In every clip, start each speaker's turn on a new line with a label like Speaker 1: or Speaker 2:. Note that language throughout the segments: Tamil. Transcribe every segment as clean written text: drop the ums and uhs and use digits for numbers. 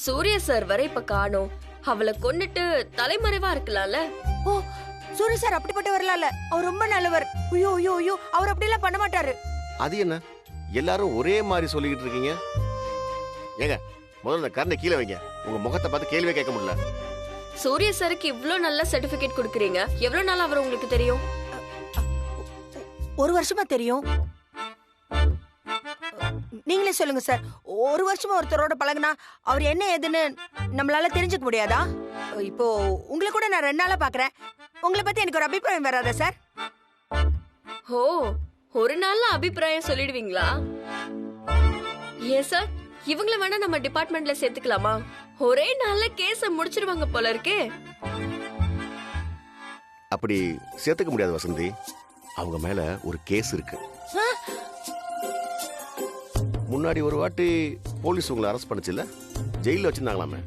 Speaker 1: சூர்யா சார் வரை இப்ப காணோம். அவளை கொன்னுட்டு தலைமறைவா இருக்கலாம்ல.
Speaker 2: ஓ, சூர்யா சார் அப்படிப்பட்ட வரலாம்ல. அவர் ரொம்ப நல்லவர். ஐயோ ஐயோ ஐயோ, அவர் அப்படி எல்லாம் பண்ண மாட்டாரு.
Speaker 3: அது என்ன எல்லாரும் ஒரே மாதிரி சொல்லிக்கிட்டு இருக்கீங்க? ஏங்க முதல்ல இந்த கரண்டை கீழே வைங்க. உங்க முகத்தை பார்த்து கேள்வியே கேட்க முடியல.
Speaker 1: சூர்யா சாருக்கு இவ்ளோ நல்ல சர்டிபிகேட் கொடுக்கறீங்க. எவ்வளவு நாள் அவர் உங்களுக்கு தெரியும்?
Speaker 2: 1 வருஷமா தெரியும். நீங்களே சொல்லுங்க சார், 1 வருஷமா ஒருத்தரோட பழகுனா அவர் என்ன ஏதுன்னு நம்மளால தெரிஞ்சுக்க முடியாதா? இப்போ உங்களை கூட நான் 2 நாளா பாக்குறேன். உங்களை பத்தி எனக்கு ஒரு அபிப்பிராயம் வராதா சார்?
Speaker 1: ஓ, ஒரு நாள்ல அபிப்பிராயம் சொல்லிடுவீங்களா? ஏன் சார், இவங்கள வேணா நம்ம டிபார்ட்மெண்ட்ல சேர்த்துக்கலாமா? ஒரே நாள்ல கேஸ முடிச்சிருவாங்க போல இருக்கே.
Speaker 3: அப்படி சேர்த்துக்க முடியாது வசந்தி. அவங்க மேல ஒரு கேஸ் இருக்கு. முன்னாடி ஒரு வாட்டி போலீஸ் உங்களை அரெஸ்ட் பண்ணுச்சுல்ல, ஜெயில வச்சிருந்தாங்களாமே.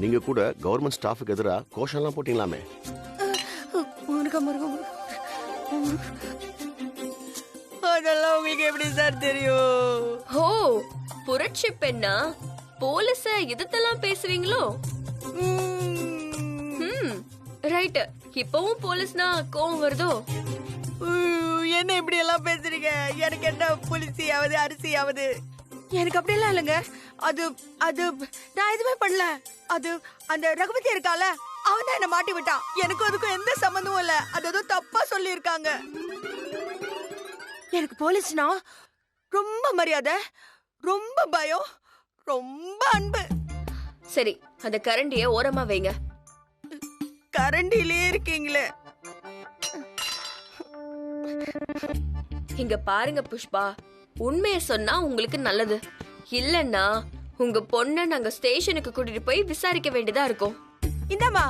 Speaker 3: நீங்க கூட கவர்மெண்ட் ஸ்டாஃபுக்கு எதிராக கோஷம்லாம் போட்டீங்களாமே.
Speaker 2: அதெல்லாம் உங்களுக்கு எப்படி சார் தெரியும்?
Speaker 1: ஓ, புரட்சி பெண்ணா? போலீஸ எதிர்த்தெல்லாம் பேசுவீங்களோ? ரைட். இப்பவும் போலீஸ்னா கோவம் வருதோ?
Speaker 2: என்ன இப்படி எல்லாம் பேசுறீங்க? எனக்கு என்ன புலிசியாவது அரிசியாவது? எனக்கு அப்படி எல்லாம் இல்லைங்க. அது அது நான் எதுவுமே பண்ணல. அது அந்த ரகுபதி இருக்கால, அவன் தான் என்ன மாட்டி விட்டான். எனக்கு அதுக்கும் எந்த சம்பந்தமும் இல்ல. அது ஏதோ தப்பா சொல்லி இருக்காங்க. எனக்கு போலீஸ்னா ரொம்ப மரியாதை, ரொம்ப பயம், ரொம்ப அன்பு.
Speaker 1: சரி, அந்த கரண்டிய ஓரமா வைங்க.
Speaker 2: கரண்டிலே இருக்கீங்களே.
Speaker 1: இங்க பாருங்க புஷ்பா, உண்மைய சொன்னா உங்களுக்கு நல்லது. இல்லன்னா உங்க பொண்ண நாங்க ஸ்டேஷனுக்கு கூட்டிட்டு போய் விசாரிக்க வேண்டியதா இருக்கும்.
Speaker 2: இந்தம்மா,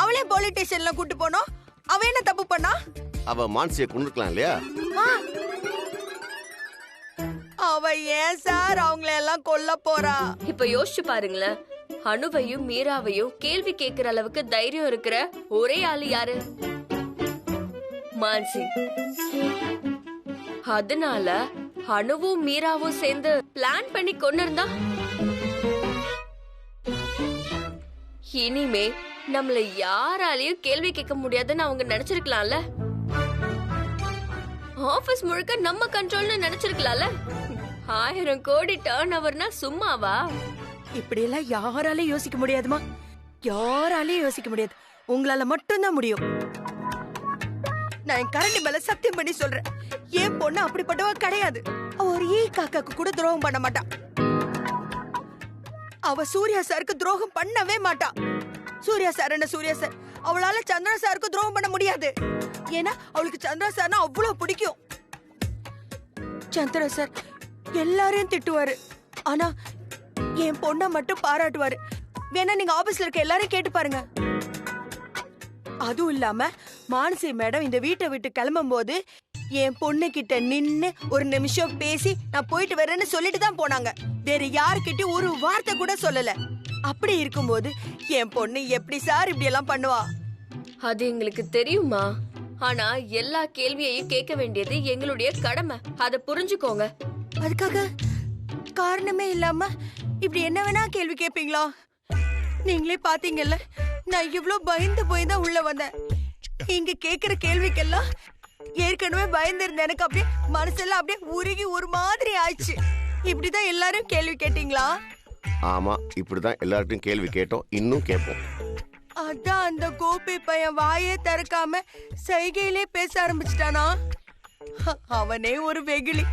Speaker 2: அவளே போலீஸ் ஸ்டேஷன்ல கூட்டு போனோம். அவ என்ன தப்பு பண்ணா?
Speaker 3: அவ மான்சியை கொண்டிருக்கலாம் இல்லையா?
Speaker 2: அவ ஏன் சார் அவங்கள எல்லாம் கொல்ல போறா?
Speaker 1: இப்ப யோசிச்சு பாருங்களேன். அனுவையும் மீராவையும் கேள்வி கேட்கிற அளவுக்கு தைரியம் இருக்கிற ஒரே ஆளு யாரு? மான்சி. அதனால அனுவும் மீராவும் சேர்ந்து பிளான் பண்ணி கொண்டிருந்தா இனிமே நம்மள யாராலையும் கேள்வி கேட்க முடியாதுன்னு அவங்க நினைச்சிருக்கலாம்ல. ஆபீஸ் முழுக்க நம்ம கண்ட்ரோல்னு நினைச்சிருக்கலாம்ல. 1000 கோடி டர்ன் ஓவர்னா சும்மாவா?
Speaker 2: இப்படி எல்லாம் யாராலையும் யோசிக்க முடியாதுமா. யாராலையும் யோசிக்க முடியாது. உங்களால மட்டும்தான் முடியும். நான் என் கரண்டி மேல சத்தியம் பண்ணி சொல்றேன், என் பொண்ணு அப்படிப்பட்டவ கிடையாது. அவ ஒரு காக்காக்கு கூட துரோகம் பண்ண மாட்டா. அவ சூர்யா சாருக்கு துரோகம் பண்ணவே மாட்டா. சூர்யா சார் என்ன சூர்யா சார், அவளால சந்திரா சாருக்கு துரோகம் பண்ண முடியாது. ஏன்னா அவளுக்கு சந்திரா சார்னா அவ்வளவு பிடிக்கும். சந்திரா சார் எல்லாரையும் திட்டுவாரு, ஆனா என் பொண்ண மட்டும் பாராட்டுவாரு. வேணா நீங்க ஆபீஸ்ல இருக்க எல்லாரையும் கேட்டு பாருங்க. அதுவும் இல்லாம மானசி மேடம் இந்த வீட்டை விட்டு கிளம்பும் போது என் பொண்ணு கிட்ட நின்னு ஒரு நிமிஷம் பேசி நான் போயிட்டு வரேன்னு சொல்லிட்டு தான் போனாங்க. வேற யாருக்கிட்டையும் ஒரு வார்த்தை கூட சொல்லல. அப்படி இருக்கும்போது என் பொண்ணு எப்படி சார் இப்படி எல்லாம் பண்ணுவா?
Speaker 1: அது எங்களுக்கு தெரியுமா. ஆனா எல்லா கேள்வியையும் கேட்க வேண்டியது எங்களுடைய கடமை. அத புரிஞ்சுக்கோங்க.
Speaker 2: அதுக்காக காரணமே இல்லாம இப்படி என்ன வேணா கேள்வி கேட்பீங்களா? நீங்களே பாத்தீங்கல்ல, நான் இவ்வளவு பயந்து போய் தான் உள்ள வந்தேன். இங்க கேக்குற கேள்விக்கெல்லாம் ஏற்கனவே பயந்து இருந்த எனக்கு அப்படியே மனசெல்லாம் அப்படியே உருகி ஒரு மாதிரி ஆயிடுச்சு. இப்படிதான் எல்லாரும் கேள்வி கேட்டீங்களா?
Speaker 3: ஆமா, இப்படிதான் எல்லார்ட்டையும் கேள்வி கேட்டோம், இன்னும் கேட்போம்.
Speaker 2: அதான் அந்த கோபி பையன் வாயே திறக்காம சைகையிலே பேச ஆரம்பிச்சிட்டானா? அவனே ஒரு வெகுளி.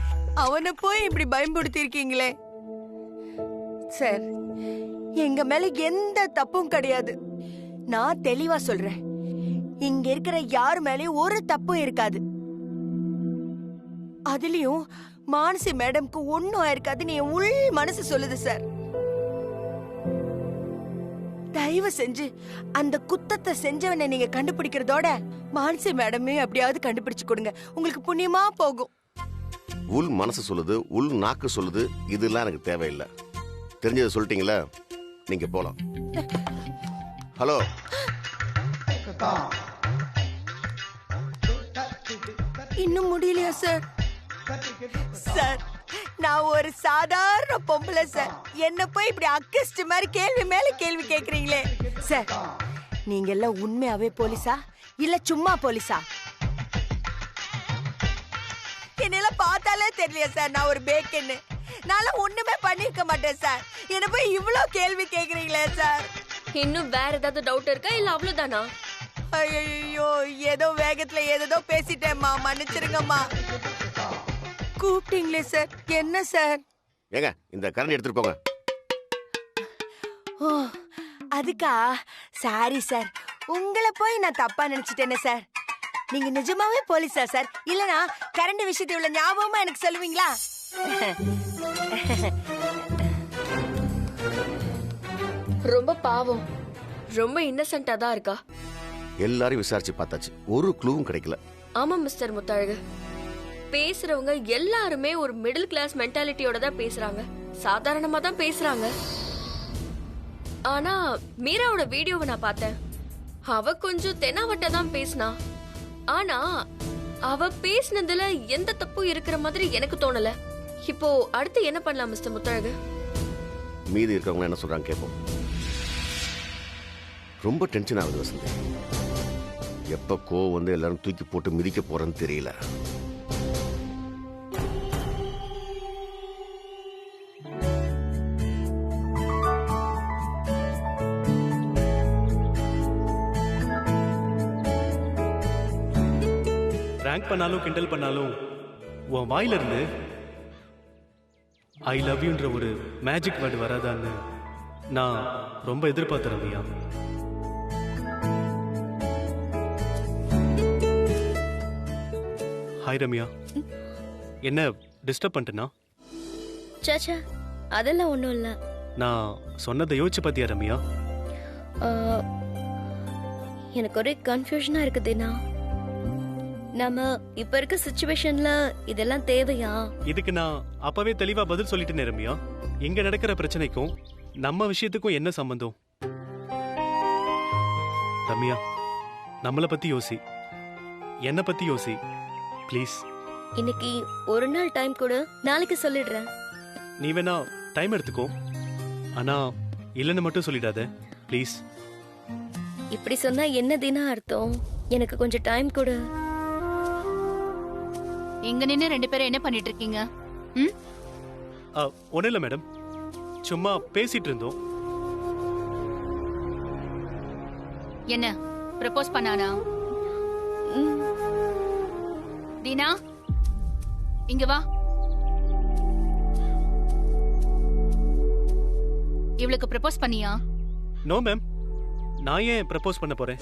Speaker 2: அவனை போய் இப்படி பயன்படுத்தி இருக்கீங்களே சார். எங்க மேல எந்த தப்பும் கிடையாது. நான் தெளிவா சொல்றேன், இங்க இருக்கிற யாரு மேலயும் ஒரு தப்பும் இருக்காது. அதுலயும் மானசி மேடம்க்கு ஒண்ணும் ஆயிருக்காதுன்னு என் உள் மனசு சொல்லுது சார். தயவு செஞ்சு அந்த குத்தத்தை செஞ்சவனை நீங்க கண்டுபிடிக்கிறதோட மானசி மேடமே அப்படியாவது கண்டுபிடிச்சு கொடுங்க. உங்களுக்கு புண்ணியமா போகும்.
Speaker 3: உள் மனசு சொல்லுது, உள் நாக்கு சொல்லுது, இதெல்லாம் எனக்கு தேவையில்லை. தெரிஞ்சதை சொல்லிட்டீங்களா, நீங்க போலாம். ஹலோ,
Speaker 2: இன்னும் முடியலையா சார்? சார் நான் ஒரு சாதாரண பொம்பளை சார். என்ன போய் இப்படி அக்கஸ்ட் மாதிரி கேள்வி மேல கேள்வி கேக்குறீங்களே சார். நீங்க எல்லாம் உண்மையாவே போலீஸா இல்ல சும்மா போலீஸா? என்னெல்லாம் பார்த்தாலே தெரியலையா சார் நான் ஒரு பேக்குன்னு? நான் ஒண்ணுமே பண்ணிருக்க மாட்டேன் சார். என்ன போய் இவ்ளோ கேள்வி கேக்குறீங்களே சார்.
Speaker 1: இன்னும் வேற ஏதாவது டவுட் இருக்கா இல்ல அவ்வளவுதானா?
Speaker 2: ஐயோ ஏதோ வேகத்துல ஏதோ பேசிட்டேம்மா, மன்னிச்சிருங்கம்மா. கூப்பிட்டீங்களே சார், என்ன சார்?
Speaker 3: ஏங்க இந்த கரண்ட் எடுத்துட்டு போங்க.
Speaker 2: ஓ அதுக்கா? சாரி சார், உங்களை போய் நான் தப்பா நினைச்சிட்டேனே சார். நீங்க நிஜமாவே போலீஸா சார்? இல்லனா கரண்ட் விஷயத்தை இவ்வளவு ஞாபகமா எனக்கு சொல்லுவீங்களா?
Speaker 1: ரொம்ப பாவம், ரொம்ப இன்னசென்ட்டா தான் இருக்கா.
Speaker 3: எல்லாரும் விசாரிச்சு பார்த்தாச்சு, ஒரு க்ளூவும் கிடைக்கல.
Speaker 1: ஆமா மிஸ்டர் முத்தழகு, பேசுறவங்க எல்லாருமே ஒரு மிடில் கிளாஸ் மென்டாலிட்டியோட தான் பேசுறாங்க, சாதாரணமா தான் பேசுறாங்க. ஆனா மீராவோட வீடியோவை நான் பார்த்தேன். அவ கொஞ்சம் தெனாவட்டா தான் பேசினா. ஆனா அவ பேசினதுல எந்த தப்பும் இருக்கிற மாதிரி எனக்கு தோணல. இப்போ அடுத்து என்ன பண்ணலாம் மிஸ்டர் முத்தழகு?
Speaker 3: மீதி இருக்கவங்க என்ன சொல்றாங்க கேட்போம். ரொம்ப டென்ஷன் ஆகுது வசந்தி. எப்ப கோவம் வந்து எல்லாரும் தூக்கி போட்டு மிதிக்க போறேன்னு தெரியல.
Speaker 4: பிராங்க் பண்ணாலும் கிண்டல் பண்ணாலும் உன் வாயில இருந்து ஐ லவ் யூன்ற ஒரு மேஜிக் வேர்டு வராதான்னு நான் ரொம்ப எதிர்பார்த்தேன் ரம்யா. ஹாய் ரம்யா, என்ன டிஸ்டர்ப் பண்ணிட்டேனா?
Speaker 5: சாச்சா அதெல்லாம் ஒன்றும் இல்லை.
Speaker 4: நான் சொன்னதை யோசிச்சு பார்த்தியா ரம்யா?
Speaker 5: எனக்கு ஒரே கன்ஃபியூஷனா இருக்குதுண்ணா. நம்ம இப்ப இருக்க சிச்சுவேஷன்ல இதெல்லாம் தேவையா?
Speaker 4: இதுக்கு நான் அப்பவே தெளிவா பதில் சொல்லிட்டேனே ரம்யா. இங்க நடக்கிற பிரச்சனைக்கும் நம்ம விஷயத்துக்கும் என்ன சம்பந்தம்? ரம்யா, நம்மளை பத்தி யோசி, என்ன பத்தி யோசி ப்ளீஸ்.
Speaker 5: இன்னைக்கு ஒரு நாள் டைம் கொடு, நாளைக்கு சொல்லிடுறேன்.
Speaker 4: நீ வேணா டைம் எடுத்துக்கோ, ஆனா இல்லைன்னு மட்டும் சொல்லிடாத ப்ளீஸ்.
Speaker 5: இப்படி சொன்னா என்ன தினா அர்த்தம்? எனக்கு கொஞ்சம் டைம் கொடு.
Speaker 6: இங்க நின்னு ரெண்டு பேரும் என்ன பண்ணிட்டு இருக்கீங்க?
Speaker 4: ஒன்றும் இல்லை மேடம், சும்மா பேசிட்டு இருந்தோம்.
Speaker 6: என்ன ப்ரப்போஸ் பண்ணானா? தீனா இங்க வா. இவளுக்கு ப்ரப்போஸ் பண்ணியா?
Speaker 4: நோ மேம், நான் ஏன் ப்ரப்போஸ் பண்ண போறேன்?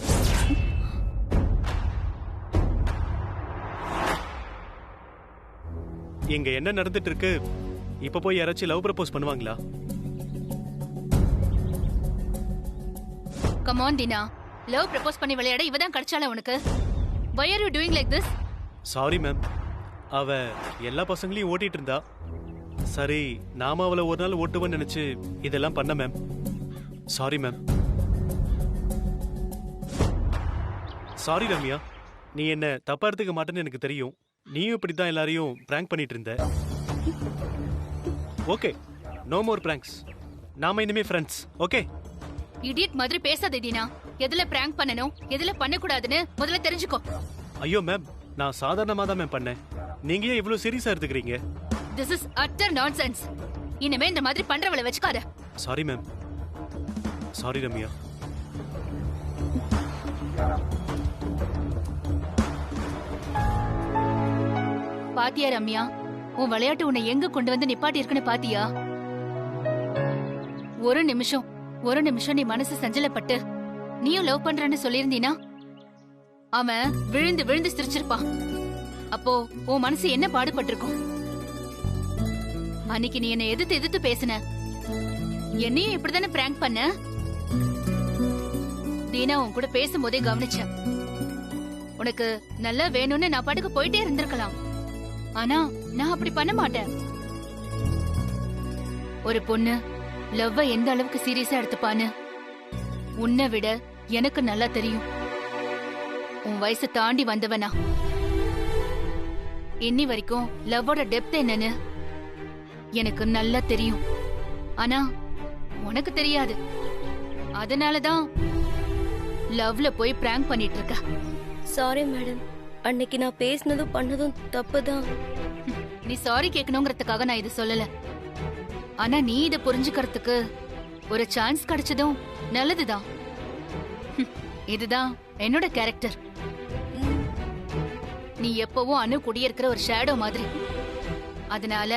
Speaker 4: இங்க என்ன நடந்துட்டு இருக்கு? இப்ப போய் யாராச்சும் லவ் ப்ரப்போஸ் பண்ணுவாங்களா?
Speaker 6: Come on Deena, love propose பண்ணி விளையாட இவதான் கிடைச்சால உனக்கு? why are you doing like this?
Speaker 4: Sorry ma'am, அவ எல்லா பசங்களையும் ஓட்டிட்டு இருந்தா. சரி, நாம அவளை ஒரு நாள் ஓட்டுவேன்னு நினைச்சு இதெல்லாம் பண்ண ma'am. Sorry ma'am. Sorry Ramya, நீ என்ன தப்பா எடுத்துக்க மாட்டேன்னு எனக்கு தெரியும். நீயும் இப்படித்தான் எல்லாரையும் பிராங்க் பண்ணிட்டு இருந்த. Okay, no more pranks. நாம இனிமே ஃப்ரெண்ட்ஸ், ஓகே?
Speaker 6: இடியட் மாதிரி பேசாதே தீனா. எதுல பிராங்க் பண்ணணும் எதுல பண்ணக்கூடாதுன்னு முதல்ல தெரிஞ்சுக்கோ.
Speaker 4: ஐயோ மேம், நான் சாதாரணமா தான் மேம் பண்ணேன். நீங்க ஏன் இவ்வளவு சீரியஸா எடுத்துக்கிறீங்க?
Speaker 6: This is utter nonsense. இனிமே இந்த மாதிரி பண்றவளை வச்சுக்காத.
Speaker 4: Sorry ma'am. சாரி ரம்யா.
Speaker 6: பாத்தியா ரம்யா, உன் விளையாட்டு உன்னை எங்க கொண்டு வந்து நிப்பாட்டி இருக்குன்னு பாத்தியா? ஒரு நிமிஷம் நீ மனசு சஞ்சலப்பட்டு நீயும் லவ் பண்றன்னு சொல்லியிருந்தீனா அவன் விழுந்து விழுந்து சிரிச்சிருப்பான். அப்போ உன் மனசு என்ன பாடுபட்டிருக்கும்? அன்னைக்கு நீ என்ன எதிர்த்து பேசின. என்னையும் இப்படிதானே பிராங்க் பண்ண. தீனா உன் கூட பேசும்போதே கவனிச்சேன். உனக்கு நல்லா வேணும்னு நான் பாட்டுக்கு போயிட்டே இருந்திருக்கலாம். ஆனா நான் அப்படி பண்ண மாட்டேன். ஒரு பொண்ணு லவ்வ எந்த அளவுக்கு சீரியஸா எடுத்துப்பான்னு உன்னை விட எனக்கு நல்லா தெரியும். உன் வயசு தாண்டி வந்தவனா. இன்னி வரைக்கும் லவ்வோட டெப்த் என்னன்னு எனக்கு நல்லா தெரியும். ஆனா உனக்கு தெரியாது. அதனாலதான் லவ்ல போய் பிராங்க் பண்ணிட்டு இருக்க.
Speaker 5: சாரி மேடம், அன்னைக்கு நான் பேசினதும் பண்ணதும் தப்புதான்.
Speaker 6: நீ சாரி கேட்கணுங்கிறதுக்காக நான் இது சொல்லல. ஆனா நீ இத புரிஞ்சுக்கிறதுக்கு ஒரு சான்ஸ் கிடைச்சதும் நல்லதுதான். இதுதான் என்னோட கேரக்டர். நீ எப்பவும் அணு குடியிருக்கிற ஒரு ஷேடோ மாதிரி. அதனால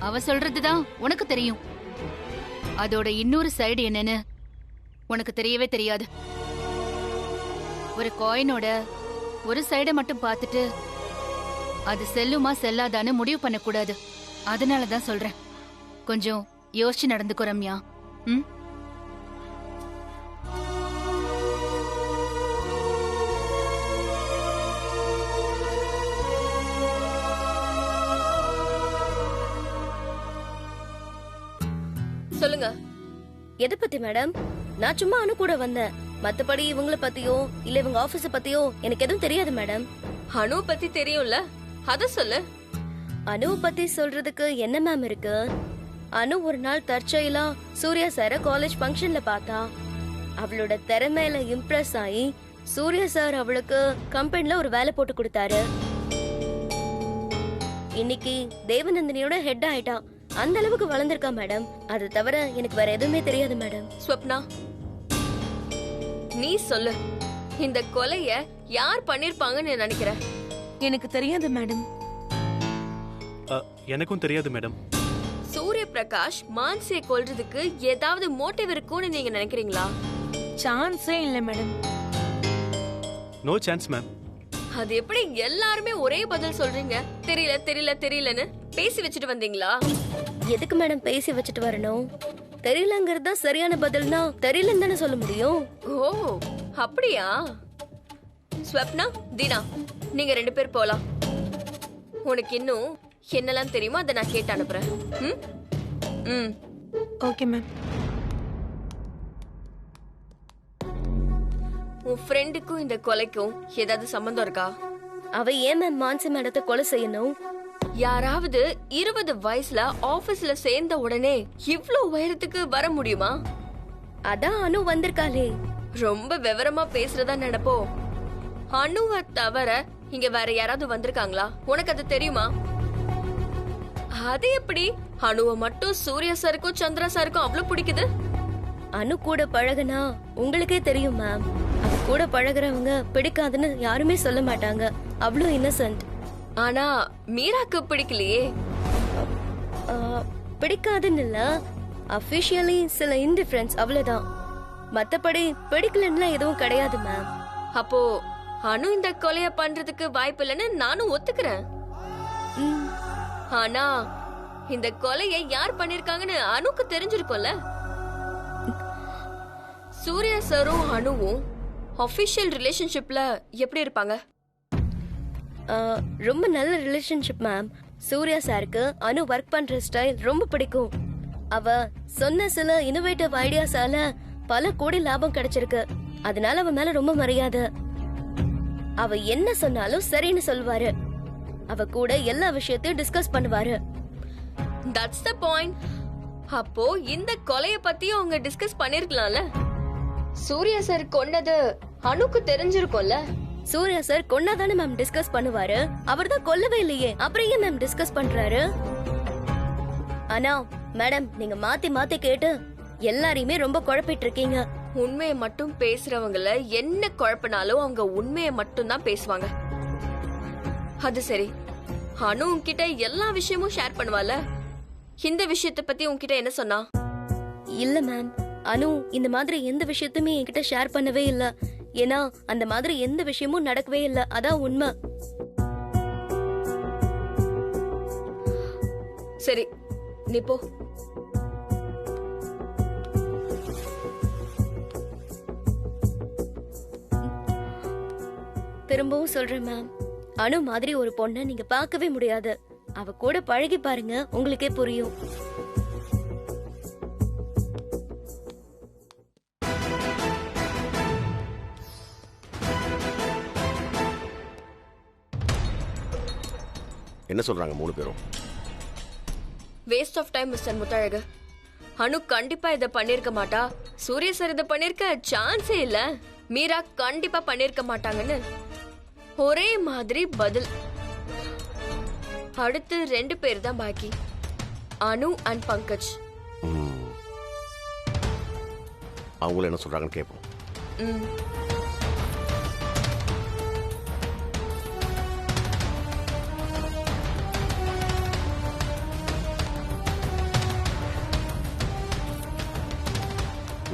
Speaker 6: அவ சொல்றதுதான் உனக்கு தெரியும். அதோட இன்னொரு சைடு என்னன்னு உனக்கு தெரியவே தெரியாது. ஒரு காயினோட ஒரு சைடை மட்டும் பார்த்துட்டு அது செல்லுமா செல்லாதான்னு முடிவு பண்ணக்கூடாது. அதனாலதான் சொல்றேன், கொஞ்சம் யோசிச்சு நடந்துக்கோ ரம்யா. ம்,
Speaker 1: சொல்லுங்க.
Speaker 5: எதை பத்தி மேடம்? நான் சும்மா அனு கூட வந்தேன். மத்தபடி இவங்கள பத்தியோ இல்ல இவங்க ஆபீஸ் பத்தியோ எனக்கு எதுவும் தெரியாது மேடம்.
Speaker 1: அனு பத்தி தெரியும்ல, அத சொல்லு.
Speaker 5: அனு பத்தி சொல்றதுக்கு என்ன மேம் இருக்கு? அனு ஒரு நாள் தற்செயலா சூர்யா சார காலேஜ் ஃபங்க்ஷன்ல பார்த்தா. அவளோட திறமையில இம்ப்ரெஸ் ஆகி சூர்யா சார் அவளுக்கு கம்பெனில ஒரு வேலை போட்டு கொடுத்தாரு. இன்னைக்கு தேவநந்தினியோட ஹெட் ஆயிட்டா. அந்த அளவுக்கு வளர்ந்திருக்கா மேடம். அது தவிர எனக்கு வேற எதுவுமே தெரியாது மேடம்.
Speaker 1: ஸ்வப்னா, நீ சொல்லு, இந்த கொலைய யார் பண்ணிருப்பாங்கன்னு நினைக்கிற?
Speaker 2: எனக்கு தெரியாது மேடம்.
Speaker 4: எனக்கும் தெரியாது மேடம்.
Speaker 1: சூரிய பிரகாஷ் மான்சியை கொல்றதுக்கு ஏதாவது மோட்டிவ் இருக்கும்னு நீங்க நினைக்கிறீங்களா?
Speaker 2: சான்ஸே இல்ல மேடம்.
Speaker 4: No chance ma'am.
Speaker 1: அது எப்படி எல்லாருமே ஒரே பதில் சொல்றீங்க? தெரியல தெரியல தெரியலன்னு பேசி வச்சுட்டு வந்தீங்களா?
Speaker 5: எதுக்கு மேடம் பேசி வச்சுட்டு வரணும்? தெரியலங்கிறது தான் சரியான பதில்னா தெரியலன்னு தானே சொல்ல முடியும்.
Speaker 1: ஓ, அப்படியா? ஸ்வப்னா, தீனா, நீங்க 2 பேர் போலாம். உனக்கு இன்னும் என்னெல்லாம் தெரியுமோ அதை நான் கேட்டு அனுப்புறேன். ம்? ம்.
Speaker 2: Okay ma'am.
Speaker 1: உன் ஃப்ரெண்டுக்கும் இந்த கொலைக்கும் ஏதாவது சம்பந்தம் இருக்கா?
Speaker 5: அவ ஏன் மேம் மான்சி மேடத்தை கொலை செய்யணும்?
Speaker 1: யாராவது 20 வயசுல ஆபீஸ்ல சேர்ந்த உடனே இவ்ளோ உயரத்துக்கு வர முடியுமா?
Speaker 5: அதான் அனு வந்திருக்காளே.
Speaker 1: ரொம்ப விவரமா பேசுறதா நினைப்போ. அனுவை தவிர இங்க வேற யாராவது வந்திருக்காங்களா? உனக்கு அது தெரியுமா? அது எப்படி அனுவை மட்டும் சூர்யா சாருக்கும் சந்திரா சாருக்கும் அவ்வளவு பிடிக்குது?
Speaker 5: அனு கூட பழகுனா உங்களுக்கே தெரியும் மேம். அவ கூட பழகுறவங்க பிடிக்காதுன்னு யாருமே சொல்ல மாட்டாங்க. அவ்வளவு இன்னசென்ட்.
Speaker 1: ஆனா மீராக்கு பிடிக்கலையே.
Speaker 5: பிடிக்காதுன்னு இல்ல, அபிஷியலி சில இன்டிஃபரன்ஸ் அவ்வளவுதான். மத்தபடி பிடிக்கலன்னு எதுவும் கிடையாது மேம்.
Speaker 1: அப்போ அனு இந்த கொலைய பண்றதுக்கு வாய்ப்பு இல்லைன்னு நானும் ஒத்துக்கிறேன். ஆனா இந்த கொலையை யார் பண்ணிருக்காங்கன்னு அனுக்கு தெரிஞ்சிருக்கும்ல. சூர்யா சாரும் அனுவும் ஆபீஷியல் ரிலேஷன்ஷிப்ல எப்படி இருப்பாங்க?
Speaker 5: ரொம்ப நல்ல ரிலேஷன்ஷிப் மேம். சூர்யா சாருக்கு அனு ஒர்க் பண்ற ஸ்டைல் ரொம்ப பிடிக்கும். அவ சொன்ன சில இனோவேட்டிவ் ஐடியாஸால பல கோடி லாபம் கிடைச்சிருக்கு. அதனால அவ மேல ரொம்ப மரியாதை. அவ என்ன சொன்னாலும் சரின்னு சொல்வாரு. அவ கூட எல்லா விஷயத்தையும் டிஸ்கஸ் பண்ணுவாரு.
Speaker 1: That's the point. அப்போ இந்த கொலைய பத்தியும் அவங்க டிஸ்கஸ் பண்ணிருக்கலாம்ல. சூர்யா சார் கொன்னது அனுக்கு தெரிஞ்சிருக்கும்ல.
Speaker 5: சூர்யா சார் கொன்னாதானே மேம் டிஸ்கஸ் பண்ணுவாரு. அவர் தான் கொல்லவே இல்லையே, அப்புறம் ஏன் மேம் டிஸ்கஸ் பண்றாரு? ஆனா மேடம், நீங்க மாத்தி மாத்தி கேட்டு எல்லாரையுமே ரொம்ப குழப்பிட்டு இருக்கீங்க.
Speaker 1: உண்மையை மட்டும் பேசுறவங்கள என்ன குழப்பினாலும் அவங்க உண்மையை மட்டும் தான் பேசுவாங்க. அது சரி, அனு உன்கிட்ட எல்லா விஷயமும் ஷேர் பண்ணுவால. இந்த விஷயத்தை பத்தி உன்கிட்ட என்ன சொன்னா?
Speaker 5: இல்ல மேம், அனு இந்த மாதிரி எந்த விஷயத்தையுமே என்கிட்ட ஷேர் பண்ணவே இல்ல. ஏன்னா அந்த மாதிரி எந்த விஷயமும் நடக்கவே இல்ல. அதான் உண்மை.
Speaker 1: சரி, நீ போ.
Speaker 5: திரும்பவும் சொல்றேன் மேம், அனு மாதிரி ஒரு பொண்ணை நீங்க பார்க்கவே முடியாது. அவ கூட பழகி பாருங்க, உங்களுக்கே புரியும்.
Speaker 3: என்ன சொல்றாங்க 3 பேரும்?
Speaker 1: Waste of time mister Muthazhagu. Anu கண்டிப்பா இத பண்ணிருக்க மாட்டா. சூர்யா சார் இத பண்ணிருக்க சான்ஸே இல்ல. மீரா கண்டிப்பா பண்ணிருக்க மாட்டாங்கன்னு ஒரே மாதிரி பதில். அடுத்து 2 பேர் தான் பாக்கி, அனு அண்ட் பங்கஜ்.
Speaker 3: அவங்களும் என்ன சொல்றாங்கன்னு கேட்போம்.
Speaker 1: ம்.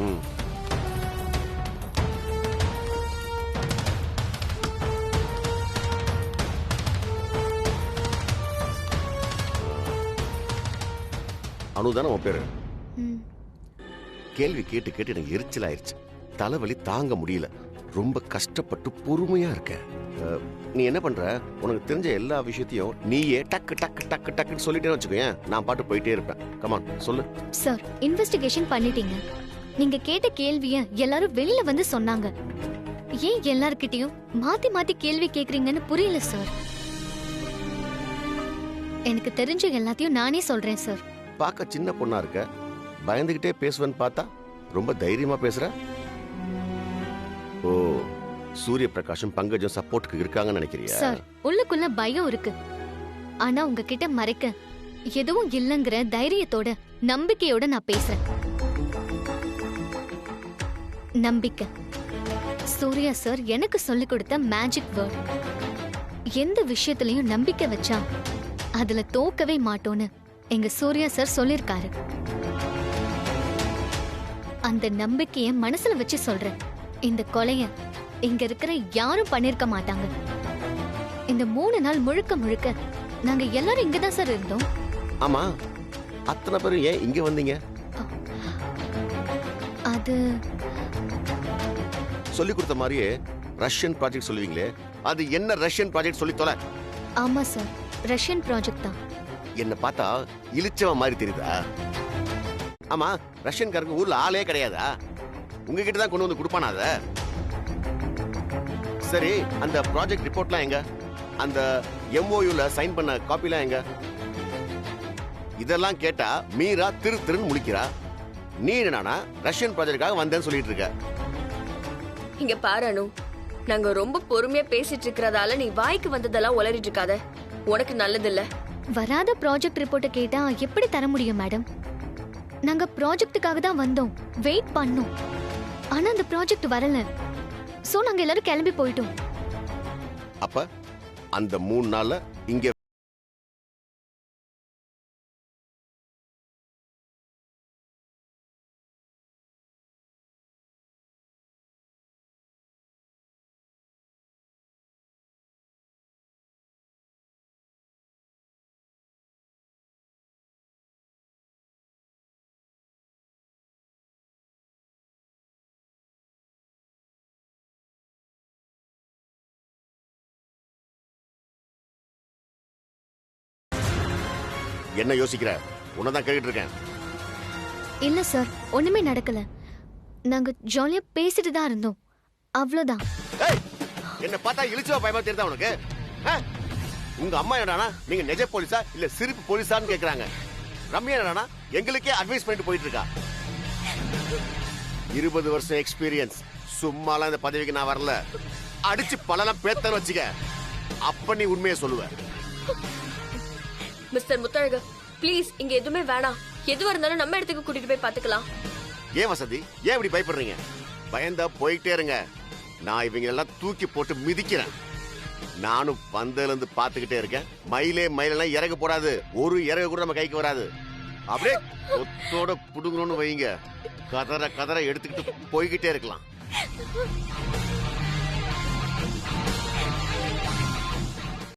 Speaker 3: ம். அனுதானே உன் பேரு? கேள்வி கேட்டு கேட்டு எனக்கு எரிச்சல் ஆயிருச்சு. தலைவலி தாங்க முடியல. ரொம்ப கஷ்டப்பட்டு பொறுமையா இருக்க. நீ என்ன பண்ற? உனக்கு தெரிஞ்ச எல்லா விஷயத்தையும் நீயே டக்கு டக்கு டக்கு டக்குன்னு சொல்லிட்டே வச்சுக்கோயேன். நான் பாட்டு போயிட்டே இருப்பேன். கமான் சொல்லு.
Speaker 7: சார், இன்வெஸ்டிகேஷன் பண்ணிட்டீங்க. நீங்க கேட்ட கேள்விய எல்லாரும் வெளியில வந்து சொன்னாங்க. ஏன் எல்லார்கிட்டயும் மாத்தி மாத்தி கேள்வி கேக்குறீங்கன்னு புரியல சார். எனக்கு தெரிஞ்ச எல்லாத்தையும் நானே சொல்றேன் சார்.
Speaker 3: பார்க்க சின்ன பொண்ணா இருக்க, பயந்துகிட்டே பேசுவேன்னு பார்த்தா ரொம்ப தைரியமா பேசுற. ஓ, சூரிய பிரகாஷும் பங்கஜும் சப்போர்ட்டுக்கு இருக்காங்கன்னு நினைக்கிறியா?
Speaker 7: சார், உள்ளுக்குள்ள பயம் இருக்கு. ஆனா உங்ககிட்ட மறைக்க எதுவும் இல்லங்கிற தைரியத்தோட நம்பிக்கையோட நான் பேசுறேன். நம்பிக்கை சூர்யா சார் எனக்கு சொல்லிக் கொடுத்த மேஜிக் வேர்ட். எந்த விஷயத்திலையும் நம்பிக்கை வச்சா அதுல தோக்கவே மாட்டோன்னு எங்க சூர்யா சார் சொல்லிருக்காரு. அந்த நம்பிக்கைய மனசுல வச்சு சொல்றேன். இந்த கொலைய இங்க இருக்கிற யாரும் பண்ணிருக்க மாட்டாங்க. இந்த 3 நாள் முழுக்க முழுக்க நாங்க எல்லாரும் இங்கதான் சார் இருந்தோம்.
Speaker 3: ஆமா, அத்தனை பேரும் ஏன் இங்க வந்தீங்க?
Speaker 7: அது
Speaker 3: சொல்லி கொடுத்த மாதிரியே ரஷ்யன் ப்ராஜெக்ட் சொல்லுவீங்களே, அது என்ன ரஷ்யன் ப்ராஜெக்ட் சொல்லி தொலை.
Speaker 7: ஆமா சார், ரஷ்யன் ப்ராஜெக்ட் தான்.
Speaker 3: என்ன பார்த்தா இழிச்சவன் மாதிரி தெரியுதா? ஆமா, ரஷ்யன்காரங்க ஊர்ல ஆளே கிடையாதா? உங்ககிட்ட தான் கொண்டு வந்து கொடுப்பானா அத? சரி, அந்த ப்ராஜெக்ட் ரிப்போர்ட்லாம் எங்க? அந்த எம்ஓயூல சைன் பண்ண காப்பிலாம் எங்க? இதெல்லாம் கேட்டா மீரா திருன்னு முழிக்கிறா. நீ என்னன்னா ரஷ்யன் ப்ராஜெக்டுக்காக வந்தேன்னு சொல்லிட்டு இருக்க.
Speaker 1: இங்க பாரு அனு, நாங்க ரொம்ப பொறுமையா பேசிட்டு இருக்கறதால நீ வாய்க்கு வந்ததெல்லாம் உளறிட்டு இருக்காத. உனக்கு நல்லது இல்ல.
Speaker 7: வராத ப்ராஜெக்ட் ரிப்போர்ட்டை கேட்டா எப்படி தர முடியும் மேடம்? நாங்க ப்ராஜெக்ட்டுக்காக தான் வந்தோம், வெயிட் பண்ணோம். ஆனா அந்த ப்ராஜெக்ட் வரல. சோ நாங்க எல்லாரும் கிளம்பி போயிட்டோம்.
Speaker 3: அப்ப அந்த 3 நாள்ல இங்க என்ன யோசிக்கிற? உன்னதான் கேட்டுட்டு இருக்கேன்.
Speaker 7: இல்ல சார், ஒண்ணுமே நடக்கல. நாங்க ஜாலியா பேசிட்டு தான் இருந்தோம், அவ்வளவுதான்.
Speaker 3: ஏய், என்ன பார்த்தா இழிச்சவ பயமா தெரியுதா உனக்கு? உங்க அம்மா என்னடானா நீங்க நிஜ போலீஸா இல்ல சிரிப்பு போலீஸான்னு கேக்குறாங்க. ரம்யா என்னடானா எங்களுக்கே அட்வைஸ் பண்ணிட்டு போயிட்டு இருக்கா. 20 வருஷம் எக்ஸ்பீரியன்ஸ். சும்மாலாம் இந்த பதவிக்கு நான் வரல. அடிச்சு பலலாம் பேத்தன்னு வச்சுக்க, அப்ப நீ உண்மையை சொல்லுவ.
Speaker 1: மிஸ்டர் முத்தழகு, ப்ளீஸ் இங்க எதுவுமே வேணாம். எதுவா இருந்தாலும் நம்ம இடத்துக்கு கூட்டிட்டு போய் பாத்துக்கலாம்.
Speaker 3: ஏன் வசதி, ஏன் இப்படி பயப்படுறீங்க? பயந்தா போயிட்டே இருங்க. நான் இவங்க எல்லாம் தூக்கி போட்டு மிதிக்கிறேன். நானும் பந்தல இருந்து பாத்துக்கிட்டே இருக்கேன். மயிலெல்லாம் இறகு போடாது. ஒரு இறகு கூட நம்ம கைக்கு வராது. அப்படியே கொத்தோட புடுங்கணும்னு வைங்க. கதற எடுத்துக்கிட்டு போய்கிட்டே இருக்கலாம்.